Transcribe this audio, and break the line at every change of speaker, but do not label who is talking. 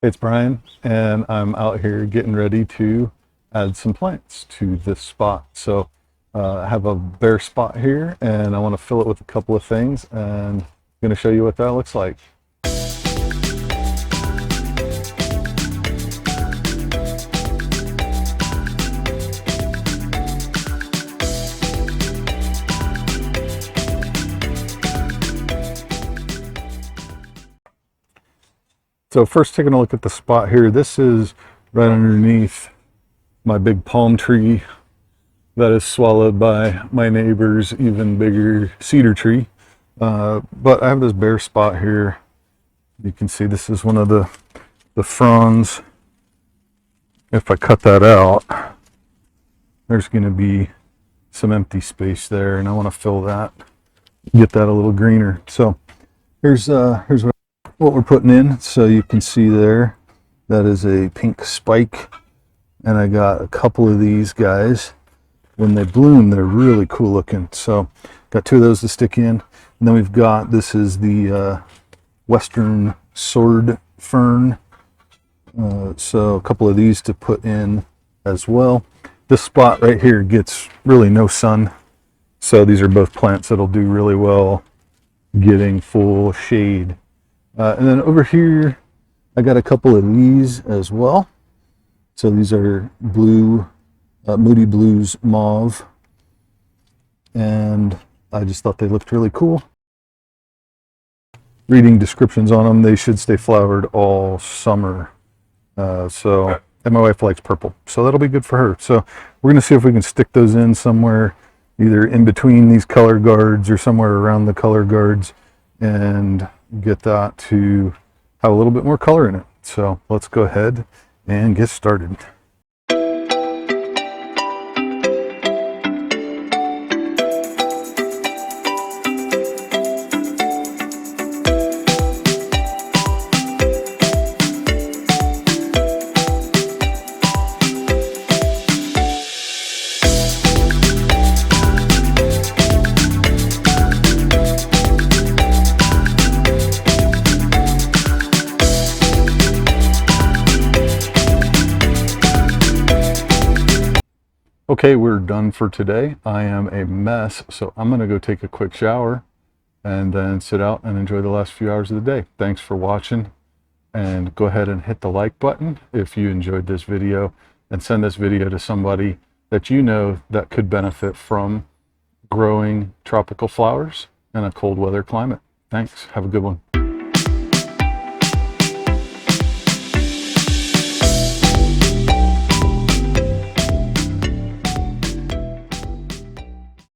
It's Brian, and I'm out here getting ready to add some plants to this spot. So I have a bare spot here, and I want to fill it with a couple of things, and I'm going to show you what that looks like. So first, taking a look at the spot here, this is right underneath my big palm tree that is swallowed by my neighbor's even bigger cedar tree. But I have this bare spot here. You can see this is one of the fronds. If I cut that out, there's going to be some empty space there, and I want to fill that, get that a little greener. So here's what we're putting in. So you can see there, that is a pink spike, and I got a couple of these guys. When they bloom, they're really cool looking. So got two of those to stick in, and then we've got, this is the Western Sword Fern. So a couple of these to put in as well. This spot right here gets really no sun, so these are both plants that'll do really well getting full shade. And then over here, I got a couple of these as well. So these are blue, Moody Blues mauve. And I just thought they looked really cool. Reading descriptions on them, they should stay flowered all summer. And my wife likes purple, so that'll be good for her. So we're going to see if we can stick those in somewhere, either in between these color guards or somewhere around the color guards, and get that to have a little bit more color in it. So let's go ahead and get started. Okay, we're done for today. I am a mess, so I'm going to go take a quick shower and then sit out and enjoy the last few hours of the day. Thanks for watching, and go ahead and hit the like button if you enjoyed this video, and send this video to somebody that you know that could benefit from growing tropical flowers in a cold weather climate. Thanks. Have a good one.